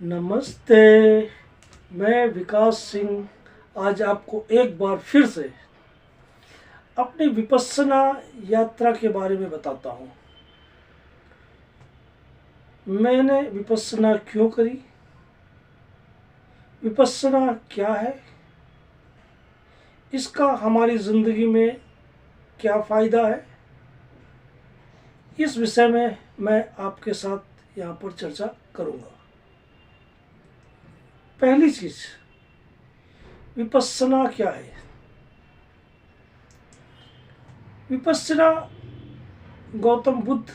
नमस्ते। मैं विकास सिंह आज आपको एक बार फिर से अपनी विपस्सना यात्रा के बारे में बताता हूँ। मैंने विपस्सना क्यों करी, विपस्सना क्या है, इसका हमारी ज़िंदगी में क्या फ़ायदा है, इस विषय में मैं आपके साथ यहाँ पर चर्चा करूँगा। पहली चीज़, विपस्सना क्या है। विपस्सना गौतम बुद्ध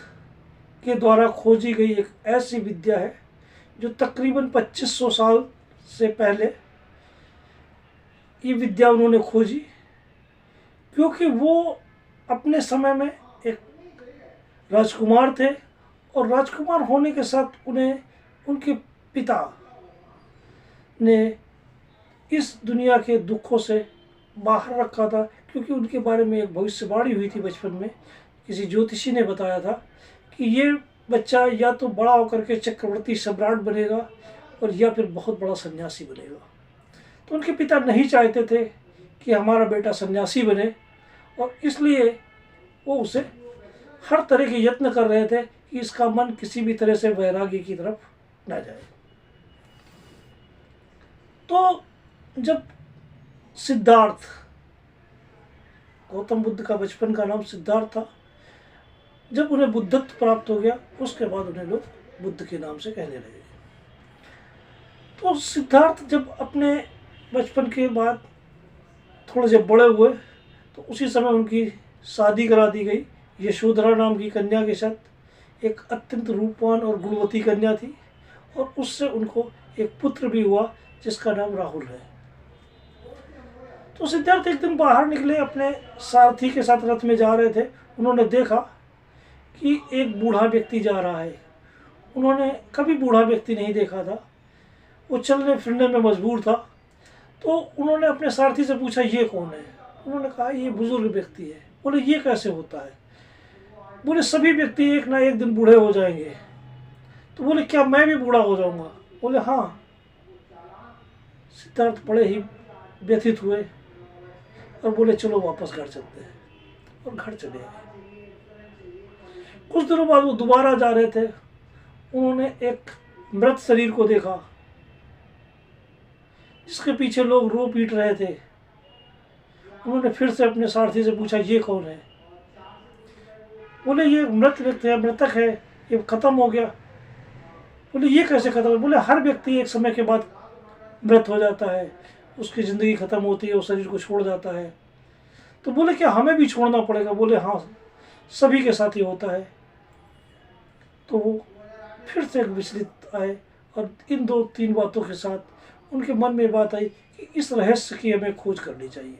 के द्वारा खोजी गई एक ऐसी विद्या है जो तकरीबन 2500 साल से पहले ये विद्या उन्होंने खोजी, क्योंकि वो अपने समय में एक राजकुमार थे और राजकुमार होने के साथ उन्हें उनके पिता ने इस दुनिया के दुखों से बाहर रखा था, क्योंकि उनके बारे में एक भविष्यवाणी हुई थी बचपन में। किसी ज्योतिषी ने बताया था कि ये बच्चा या तो बड़ा होकर के चक्रवर्ती सम्राट बनेगा और या फिर बहुत बड़ा सन्यासी बनेगा। तो उनके पिता नहीं चाहते थे कि हमारा बेटा सन्यासी बने, और इसलिए वो उसे हर तरह के यत्न कर रहे थे कि इसका मन किसी भी तरह से वैराग्य की तरफ न जाए। तो जब सिद्धार्थ, गौतम बुद्ध का बचपन का नाम सिद्धार्थ था, जब उन्हें बुद्धत्व प्राप्त हो गया उसके बाद उन्हें लोग बुद्ध के नाम से कहने लगे। तो सिद्धार्थ जब अपने बचपन के बाद थोड़े जब बड़े हुए तो उसी समय उनकी शादी करा दी गई। यशोधरा नाम की कन्या के साथ एक अत्यंत रूपवान और गुणवती कन्या थी, और उससे उनको एक पुत्र भी हुआ जिसका नाम राहुल है। तो सिद्धार्थ एक दिन बाहर निकले, अपने सारथी के साथ रथ में जा रहे थे। उन्होंने देखा कि एक बूढ़ा व्यक्ति जा रहा है। उन्होंने कभी बूढ़ा व्यक्ति नहीं देखा था, वो चलने फिरने में मजबूर था। तो उन्होंने अपने सारथी से पूछा, ये कौन है। उन्होंने कहा, ये बुजुर्ग व्यक्ति है। बोले, ये कैसे होता है। बोले, सभी व्यक्ति एक ना एक दिन बूढ़े हो जाएंगे। तो बोले, क्या मैं भी बूढ़ा हो जाऊंगा। बोले, हाँ। सिद्धार्थ बड़े ही व्यथित हुए और बोले, चलो वापस घर चलते हैं, और घर चले गए। कुछ दिनों बाद वो दोबारा जा रहे थे। उन्होंने एक मृत शरीर को देखा जिसके पीछे लोग रो पीट रहे थे। उन्होंने फिर से अपने सारथी से पूछा, ये कौन है। बोले, ये मृत व्यक्ति है, मृतक है, ये खत्म हो गया। बोले, ये कैसे खत्म हो। बोले, हर व्यक्ति एक समय के बाद मृत हो जाता है, उसकी ज़िंदगी ख़त्म होती है, वो शरीर को छोड़ जाता है। तो बोले, क्या हमें भी छोड़ना पड़ेगा। बोले, हाँ, सभी के साथ ही होता है। तो वो फिर से विचलित आए, और इन 2-3 बातों के साथ उनके मन में बात आई कि इस रहस्य की हमें खोज करनी चाहिए।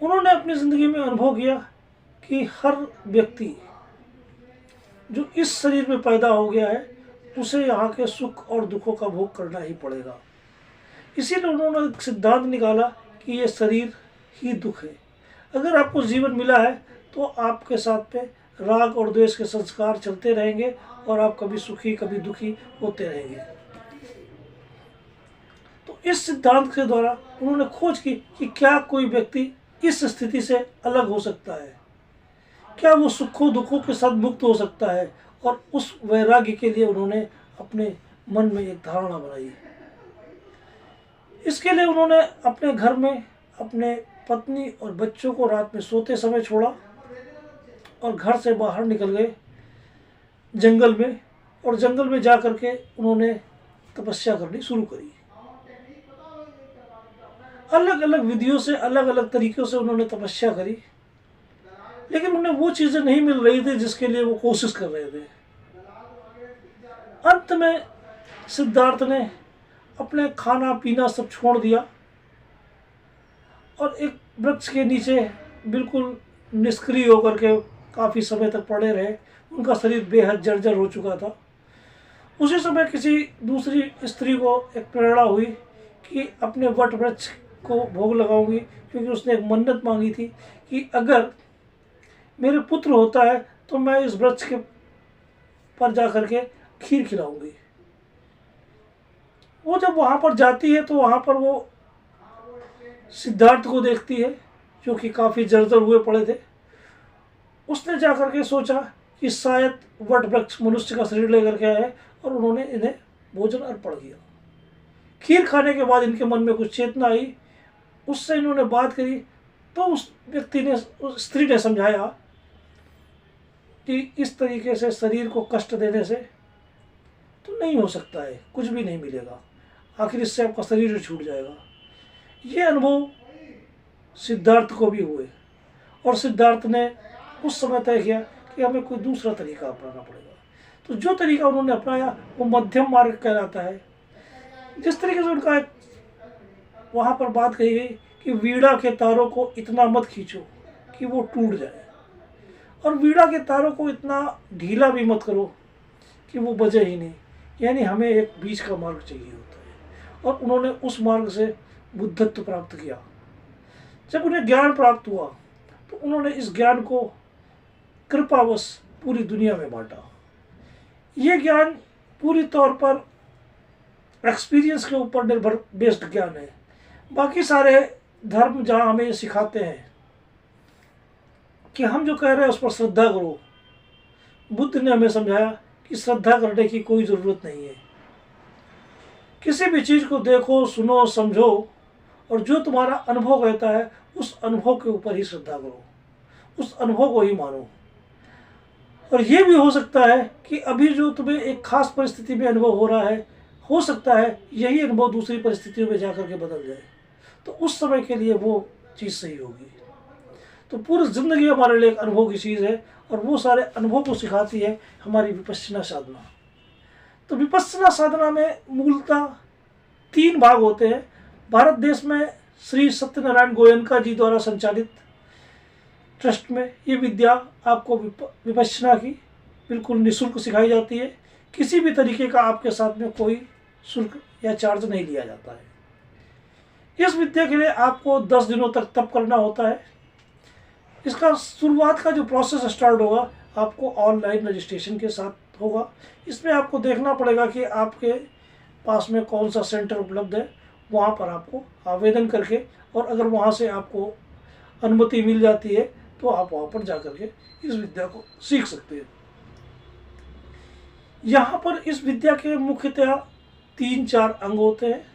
उन्होंने अपनी ज़िंदगी में अनुभव किया कि हर व्यक्ति जो इस शरीर में पैदा हो गया है उसे यहाँ के सुख और दुखों का भोग करना ही पड़ेगा। इसीलिए उन्होंने सिद्धांत निकाला कि ये शरीर ही दुख है। अगर आपको जीवन मिला है तो आपके साथ पे राग और द्वेष के संस्कार चलते रहेंगे, और आप कभी सुखी कभी दुखी होते रहेंगे। तो इस सिद्धांत के द्वारा उन्होंने खोज की कि क्या कोई व्यक्ति इस स्थिति से अलग हो सकता है, क्या वो सुखों दुखों के साथ मुक्त हो सकता है। और उस वैराग्य के लिए उन्होंने अपने मन में एक धारणा बनाई। इसके लिए उन्होंने अपने घर में अपने पत्नी और बच्चों को रात में सोते समय छोड़ा और घर से बाहर निकल गए जंगल में, और जंगल में जा कर के उन्होंने तपस्या करनी शुरू करी। अलग अलग विधियों से, अलग अलग तरीक़ों से उन्होंने तपस्या करी, लेकिन उन्हें वो चीज़ें नहीं मिल रही थी जिसके लिए वो कोशिश कर रहे थे। अंत में सिद्धार्थ ने अपने खाना पीना सब छोड़ दिया और एक वृक्ष के नीचे बिल्कुल निष्क्रिय होकर के काफ़ी समय तक पड़े रहे। उनका शरीर बेहद जर्जर हो चुका था। उसी समय किसी दूसरी स्त्री को एक प्रेरणा हुई कि अपने वट वृक्ष को भोग लगाऊंगी, क्योंकि उसने एक मन्नत मांगी थी कि अगर मेरे पुत्र होता है तो मैं इस वृक्ष के पर जा कर के खीर खिलाऊंगी। वो जब वहाँ पर जाती है तो वहाँ पर वो सिद्धार्थ को देखती है जो कि काफ़ी जर्जर हुए पड़े थे। उसने जा कर के सोचा कि शायद वट वृक्ष मनुष्य का शरीर लेकर के आया है, और उन्होंने इन्हें भोजन अर्पण किया। खीर खाने के बाद इनके मन में कुछ चेतना आई, उससे इन्होंने बात करी, तो उस व्यक्ति ने, उस स्त्री ने समझाया कि इस तरीके से शरीर को कष्ट देने से तो नहीं हो सकता है, कुछ भी नहीं मिलेगा, आखिर इससे आपका शरीर छूट जाएगा। ये अनुभव सिद्धार्थ को भी हुए, और सिद्धार्थ ने उस समय तय किया कि हमें कोई दूसरा तरीका अपनाना पड़ेगा। तो जो तरीका उन्होंने अपनाया वो मध्यम मार्ग कहलाता है। जिस तरीके से उनका वहाँ पर बात कही गई कि वीणा के तारों को इतना मत खींचो कि वो टूट जाए, और वीणा के तारों को इतना ढीला भी मत करो कि वो बजे ही नहीं, यानी हमें एक बीच का मार्ग चाहिए होता है। और उन्होंने उस मार्ग से बुद्धत्व प्राप्त किया। जब उन्हें ज्ञान प्राप्त हुआ तो उन्होंने इस ज्ञान को कृपावश पूरी दुनिया में बांटा। ये ज्ञान पूरी तौर पर एक्सपीरियंस के ऊपर निर्भर बेस्ड ज्ञान है। बाकी सारे धर्म जहाँ हमें ये सिखाते हैं कि हम जो कह रहे हैं उस पर श्रद्धा करो, बुद्ध ने हमें समझाया कि श्रद्धा करने की कोई ज़रूरत नहीं है। किसी भी चीज़ को देखो, सुनो, समझो, और जो तुम्हारा अनुभव कहता है उस अनुभव के ऊपर ही श्रद्धा करो, उस अनुभव को ही मानो। और ये भी हो सकता है कि अभी जो तुम्हें एक खास परिस्थिति में अनुभव हो रहा है, हो सकता है यही अनुभव दूसरी परिस्थितियों में जाकर के बदल जाए, तो उस समय के लिए वो चीज़ सही होगी। तो पूरी ज़िंदगी हमारे लिए एक अनुभव की चीज़ है, और वो सारे अनुभव को सिखाती है हमारी विपश्यना साधना। तो विपश्यना साधना में मूलतः 3 भाग होते हैं। भारत देश में श्री सत्यनारायण गोयनका जी द्वारा संचालित ट्रस्ट में ये विद्या आपको विपश्यना की बिल्कुल निःशुल्क सिखाई जाती है। किसी भी तरीके का आपके साथ में कोई शुल्क या चार्ज नहीं लिया जाता है। इस विद्या के लिए आपको 10 दिनों तक तप करना होता है। इसका शुरुआत का जो प्रोसेस स्टार्ट होगा आपको ऑनलाइन रजिस्ट्रेशन के साथ होगा। इसमें आपको देखना पड़ेगा कि आपके पास में कौन सा सेंटर उपलब्ध है, वहाँ पर आपको आवेदन करके, और अगर वहाँ से आपको अनुमति मिल जाती है तो आप वहाँ पर जा कर के इस विद्या को सीख सकते हैं। यहाँ पर इस विद्या के मुख्यतः 3-4 अंग होते हैं।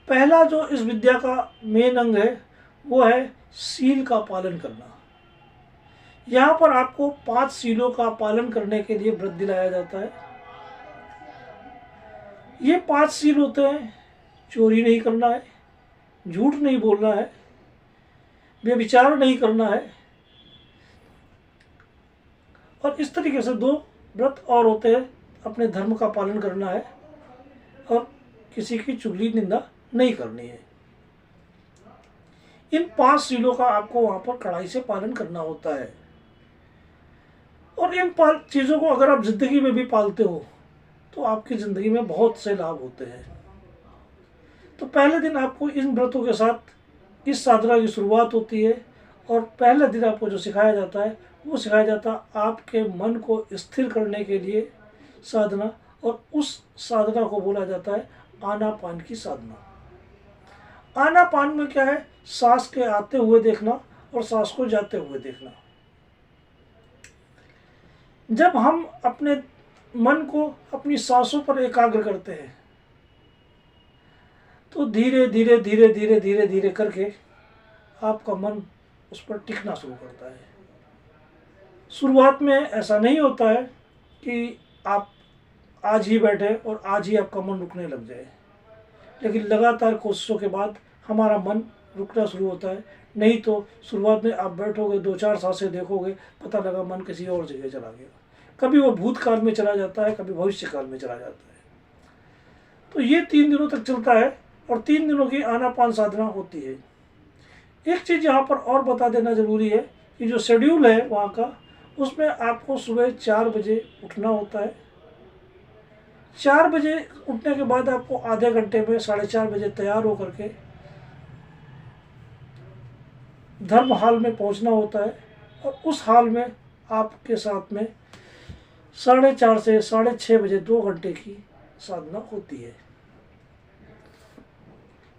पहला जो इस विद्या का मेन अंग है वो है सील का पालन करना। यहाँ पर आपको 5 सीलों का पालन करने के लिए व्रत दिलाया जाता है। ये 5 सील होते हैं: चोरी नहीं करना है, झूठ नहीं बोलना है, व्यभिचार नहीं करना है, और इस तरीके से 2 व्रत और होते हैं: अपने धर्म का पालन करना है और किसी की चुगली निंदा नहीं करनी है। इन 5 सीलों का आपको वहाँ पर कड़ाई से पालन करना होता है। और इन चीज़ों को अगर आप ज़िंदगी में भी पालते हो तो आपकी ज़िंदगी में बहुत से लाभ होते हैं। तो पहले दिन आपको इन व्रतों के साथ इस साधना की शुरुआत होती है, और पहले दिन आपको जो सिखाया जाता है वो सिखाया जाता है आपके मन को स्थिर करने के लिए साधना, और उस साधना को बोला जाता है आनापान की साधना। आनापान में क्या है? सांस के आते हुए देखना और सांस को जाते हुए देखना। जब हम अपने मन को अपनी सांसों पर एकाग्र करते हैं तो धीरे धीरे धीरे धीरे धीरे धीरे करके आपका मन उस पर टिकना शुरू करता है। शुरुआत में ऐसा नहीं होता है कि आप आज ही बैठे और आज ही आपका मन रुकने लग जाए, लेकिन लगातार कोशिशों के बाद हमारा मन रुकना शुरू होता है। नहीं तो शुरुआत में आप बैठोगे, 2-4 सांसें देखोगे, पता लगा मन किसी और जगह चला गया। कभी वो भूतकाल में चला जाता है, कभी भविष्यकाल में चला जाता है। तो ये 3 दिनों तक चलता है, और 3 दिनों की आनापान साधना होती है। एक चीज़ यहाँ पर और बता देना ज़रूरी है कि जो शेड्यूल है वहाँ का, उसमें आपको सुबह 4 बजे उठना होता है। 4 बजे उठने के बाद आपको आधे घंटे में 4:30 बजे तैयार होकर के धर्म हाल में पहुँचना होता है, और उस हाल में आपके साथ में 4:30 से 6:30 बजे 2 घंटे की साधना होती है।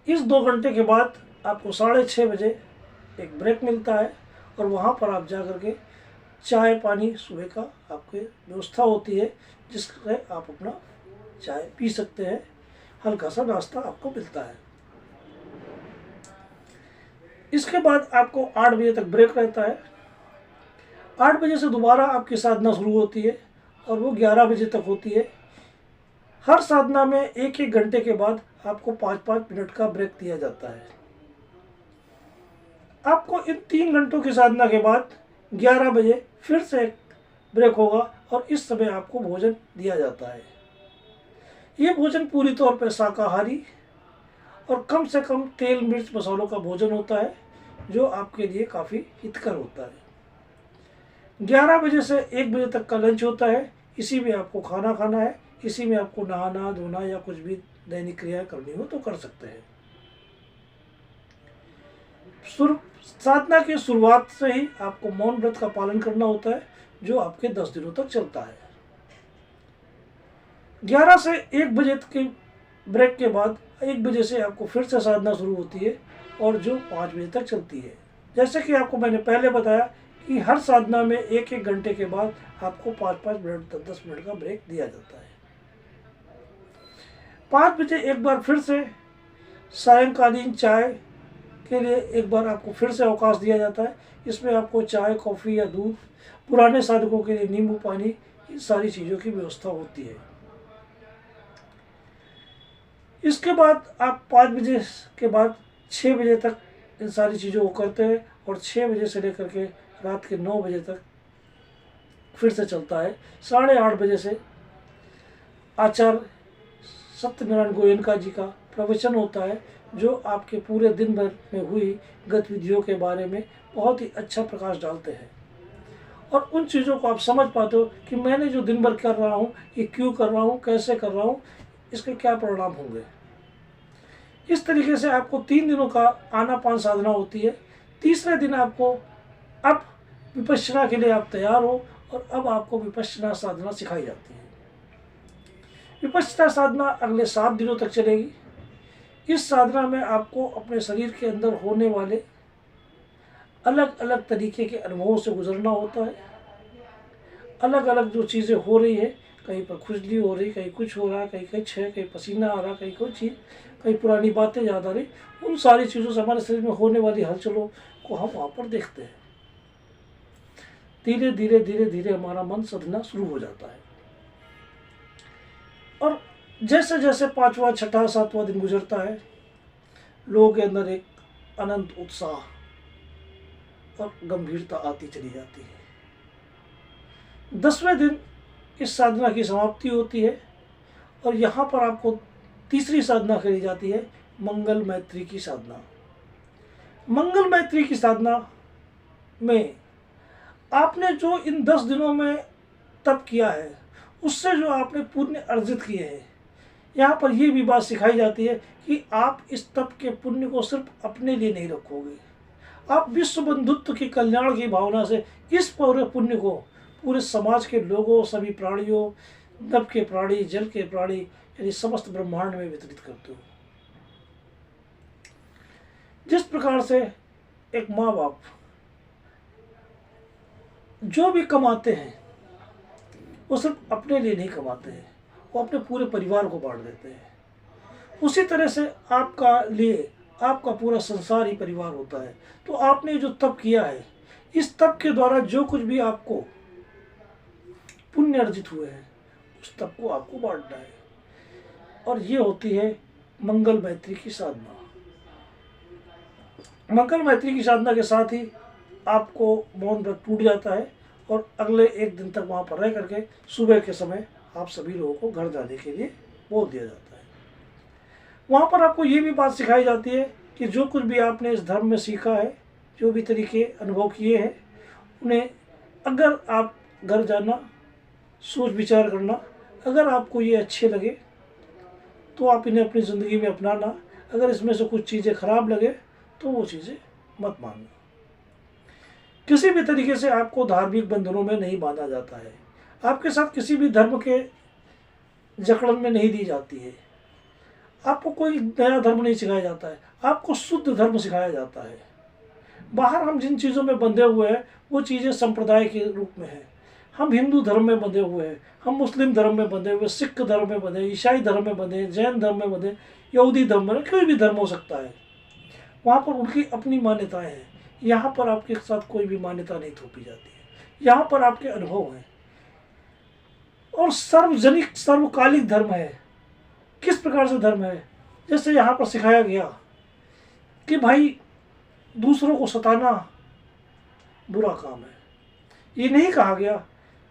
इस 2 घंटे के बाद आपको 6:30 बजे एक ब्रेक मिलता है और वहाँ पर आप जा कर के चाय पानी सुबह का आपकी व्यवस्था होती है, जिससे आप अपना चाय पी सकते हैं, हल्का सा नाश्ता आपको मिलता है। इसके बाद आपको 8 बजे तक ब्रेक रहता है। 8 बजे से दोबारा आपकी साधना शुरू होती है और वो 11 बजे तक होती है। हर साधना में 1-1 घंटे के बाद आपको 5-5 मिनट का ब्रेक दिया जाता है। आपको इन 3 घंटों की साधना के बाद 11 बजे फिर से एक ब्रेक होगा और इस समय आपको भोजन दिया जाता है। ये भोजन पूरी तौर पर शाकाहारी और कम से कम तेल मिर्च मसालों का भोजन होता है, जो आपके लिए काफ़ी हितकर होता है। 11 बजे से 1 बजे तक का लंच होता है। इसी में आपको खाना खाना है, इसी में आपको नहाना धोना या कुछ भी दैनिक क्रिया करनी हो तो कर सकते हैं। साधना की शुरुआत से ही आपको मौन व्रत का पालन करना होता है, जो आपके 10 दिनों तक चलता है। 11 से 1 बजे के ब्रेक के बाद 1 बजे से आपको फिर से साधना शुरू होती है और जो 5 बजे तक चलती है। जैसे कि आपको मैंने पहले बताया कि हर साधना में 1-1 घंटे के बाद आपको 5-5 मिनट 10-10 मिनट का ब्रेक दिया जाता है। 5 बजे एक बार फिर से सायंकालीन चाय के लिए एक बार आपको फिर से अवकाश दिया जाता है। इसमें आपको चाय कॉफ़ी या दूध, पुराने साधकों के लिए नींबू पानी, इन सारी चीज़ों की व्यवस्था होती है। इसके बाद आप 5 बजे के बाद 6 बजे तक इन सारी चीज़ों को करते हैं और 6 बजे से लेकर के रात के 9 बजे तक फिर से चलता है। 8:30 बजे से आचार्य सत्यनारायण गोयनका जी का प्रवचन होता है, जो आपके पूरे दिन भर में हुई गतिविधियों के बारे में बहुत ही अच्छा प्रकाश डालते हैं और उन चीज़ों को आप समझ पाते हो कि मैंने जो दिन भर कर रहा हूँ ये क्यों कर रहा हूँ, कैसे कर रहा हूँ, इसके क्या परिणाम होंगे। इस तरीके से आपको 3 दिनों का आनापान साधना होती है। तीसरे दिन आपको अब विपश्यना के लिए आप तैयार हो और अब आपको विपश्यना साधना सिखाई जाती है। विपश्यना साधना अगले 7 दिनों तक चलेगी। इस साधना में आपको अपने शरीर के अंदर होने वाले अलग अलग तरीके के अनुभवों से गुजरना होता है। अलग अलग जो चीज़ें हो रही है, कहीं पर खुजली हो रही, कहीं कुछ हो रहा है, कहीं कुछ है, कहीं पसीना आ रहा, कहीं कोई चीज़, कहीं पुरानी बातें याद आ रही, उन सारी चीज़ों से हमारे शरीर में होने वाली हलचलों को हम वहाँ पर देखते हैं। धीरे धीरे धीरे धीरे हमारा मन सधना शुरू हो जाता है और जैसे जैसे 5वां 6ठा 7वां दिन गुजरता है, लोगों के अंदर एक अनंत उत्साह और गंभीरता आती चली जाती है। 10वें दिन इस साधना की समाप्ति होती है और यहाँ पर आपको तीसरी साधना करी जाती है, मंगल मैत्री की साधना। मंगल मैत्री की साधना में आपने जो इन 10 दिनों में तप किया है, उससे जो आपने पुण्य अर्जित किए हैं, यहाँ पर यह भी बात सिखाई जाती है कि आप इस तप के पुण्य को सिर्फ अपने लिए नहीं रखोगे, आप विश्व बंधुत्व की कल्याण की भावना से इस पूरे पुण्य को पूरे समाज के लोगों, सभी प्राणियों, नभ के प्राणी, जल के प्राणी, यानी समस्त ब्रह्मांड में वितरित करते हो। जिस प्रकार से एक माँ बाप जो भी कमाते हैं वो सिर्फ अपने लिए नहीं कमाते हैं, वो अपने पूरे परिवार को बांट देते हैं। उसी तरह से आपका पूरा संसार ही परिवार होता है। तो आपने जो तप किया है, इस तप के द्वारा जो कुछ भी आपको पुण्य अर्जित हुए हैं, उस तप को आपको बांटना है और ये होती है मंगल मैत्री की साधना। मंगल मैत्री की साधना के साथ ही आपको मौन व्रत टूट जाता है और अगले 1 दिन तक वहाँ पर रह करके सुबह के समय आप सभी लोगों को घर जाने के लिए बोल दिया जाता है। वहाँ पर आपको ये भी बात सिखाई जाती है कि जो कुछ भी आपने इस धर्म में सीखा है, जो भी तरीके अनुभव किए हैं, उन्हें अगर आप घर जाना, सोच विचार करना, अगर आपको ये अच्छे लगे तो आप इन्हें अपनी ज़िंदगी में अपनाना, अगर इसमें से कुछ चीज़ें खराब लगे तो वो चीज़ें मत मानना। किसी भी तरीके से आपको धार्मिक बंधनों में नहीं बांधा जाता है, आपके साथ किसी भी धर्म के जकड़न में नहीं दी जाती है। आपको कोई नया धर्म नहीं सिखाया जाता है, आपको शुद्ध धर्म सिखाया जाता है। बाहर हम जिन चीज़ों में बंधे हुए हैं वो चीज़ें संप्रदाय के रूप में है। हम हिंदू धर्म में बंधे हुए हैं, हम मुस्लिम धर्म में बंधे हुए, सिख धर्म में बंधे, ईसाई धर्म में बंधे, जैन धर्म में बंधे, यहूदी धर्म में, कोई भी धर्म हो सकता है। वहाँ पर उनकी अपनी मान्यताएं हैं। यहाँ पर आपके साथ कोई भी मान्यता नहीं थोपी जाती है। यहाँ पर आपके अनुभव हैं। और सार्वजनिक सर्वकालिक धर्म है। किस प्रकार से धर्म है? जैसे यहाँ पर सिखाया गया कि भाई दूसरों को सताना बुरा काम है। ये नहीं कहा गया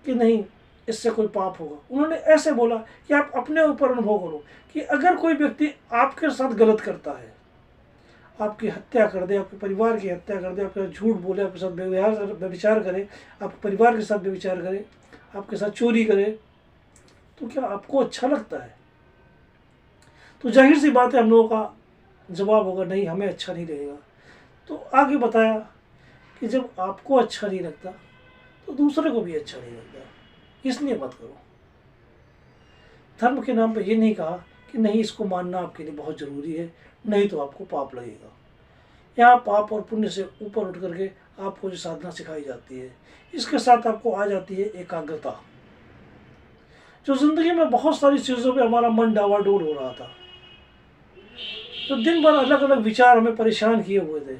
कि नहीं इससे कोई पाप होगा। उन्होंने ऐसे बोला कि आप अपने ऊपर अनुभव करो कि अगर कोई व्यक्ति आपके साथ गलत करता है, आपकी हत्या कर दे, आपके परिवार की हत्या कर दे, आपके साथ झूठ बोले, आपके साथ व्यभिचार करे, आपके परिवार के साथ व्यभिचार करे, आपके साथ चोरी करे, तो क्या आपको अच्छा लगता है? तो जाहिर सी बात है हम लोगों का जवाब होगा नहीं, हमें अच्छा नहीं लगेगा। तो आगे बताया कि जब आपको अच्छा नहीं लगता तो दूसरे को भी अच्छा नहीं लगता, इसलिए मत करो। धर्म के नाम पर ये नहीं कहा कि नहीं इसको मानना आपके लिए बहुत ज़रूरी है, नहीं तो आपको पाप लगेगा। यहाँ पाप और पुण्य से ऊपर उठ करके आपको जो साधना सिखाई जाती है, इसके साथ आपको आ जाती है एकाग्रता। जो जिंदगी में बहुत सारी चीज़ों पे हमारा मन डावाडोल हो रहा था, तो दिन भर अलग अलग विचार हमें परेशान किए हुए थे,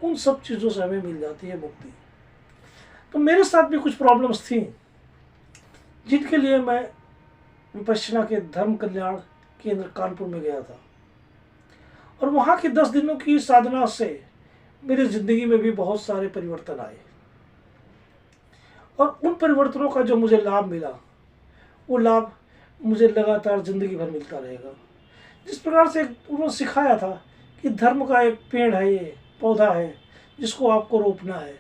उन सब चीज़ों से हमें मिल जाती है मुक्ति। तो मेरे साथ भी कुछ प्रॉब्लम्स थी जिनके लिए मैं विपश्यना के धर्म कल्याण केंद्र कानपुर में गया था। और वहाँ की 10 दिनों की साधना से मेरी ज़िंदगी में भी बहुत सारे परिवर्तन आए। और उन परिवर्तनों का जो मुझे लाभ मिला, वो लाभ मुझे लगातार ज़िंदगी भर मिलता रहेगा। जिस प्रकार से उन्होंने सिखाया था कि धर्म का एक पेड़ है, ये पौधा है जिसको आपको रोपना है,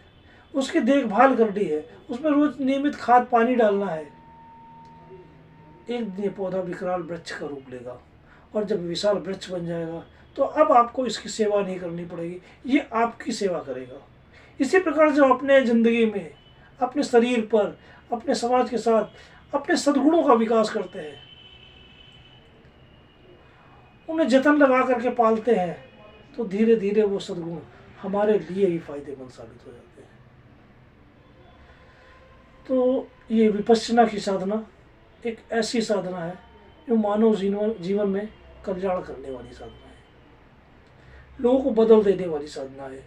उसकी देखभाल करनी है, उसमें रोज नियमित खाद पानी डालना है। एक दिन ये पौधा विकराल वृक्ष का रूप लेगा और जब विशाल वृक्ष बन जाएगा तो अब आपको इसकी सेवा नहीं करनी पड़ेगी, ये आपकी सेवा करेगा। इसी प्रकार जो अपने ज़िंदगी में, अपने शरीर पर, अपने समाज के साथ, अपने सद्गुणों का विकास करते हैं, उन्हें जतन लगा करके पालते हैं, तो धीरे धीरे वो सद्गुण हमारे लिए ही फायदेमंद साबित हो जाते हैं। तो ये विपश्यना की साधना एक ऐसी साधना है जो मानव जीवन में कल्याण करने वाली साधना है, लोगों को बदल देने वाली साधना है।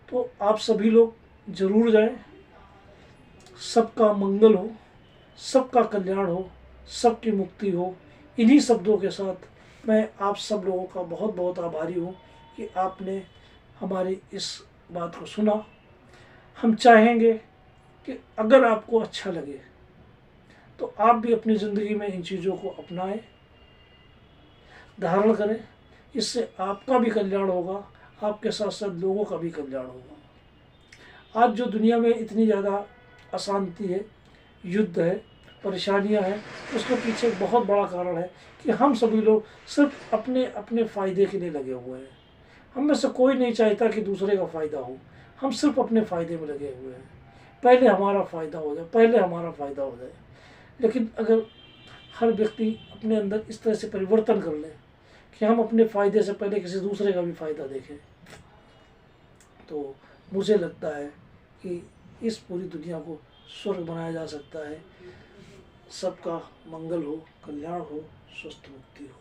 तो आप सभी लोग जरूर जाएं। सबका मंगल हो, सबका कल्याण हो, सबकी मुक्ति हो। इन्हीं शब्दों के साथ मैं आप सब लोगों का बहुत बहुत आभारी हूँ कि आपने हमारी इस बात को सुना। हम चाहेंगे कि अगर आपको अच्छा लगे तो आप भी अपनी ज़िंदगी में इन चीज़ों को अपनाएं, धारण करें। इससे आपका भी कल्याण होगा, आपके साथ साथ लोगों का भी कल्याण होगा। आज जो दुनिया में इतनी ज़्यादा अशांति है, युद्ध है, परेशानियां हैं, उसके पीछे एक बहुत बड़ा कारण है कि हम सभी लोग सिर्फ अपने अपने फ़ायदे के लिए लगे हुए हैं। हम में से कोई नहीं चाहता कि दूसरे का फ़ायदा हो, हम सिर्फ अपने फ़ायदे में लगे हुए हैं। पहले हमारा फ़ायदा हो जाए, पहले हमारा फ़ायदा हो जाए। लेकिन अगर हर व्यक्ति अपने अंदर इस तरह से परिवर्तन कर ले कि हम अपने फ़ायदे से पहले किसी दूसरे का भी फ़ायदा देखें, तो मुझे लगता है कि इस पूरी दुनिया को स्वर्ग बनाया जा सकता है। सबका मंगल हो, कल्याण हो, स्वस्थ मुक्ति हो।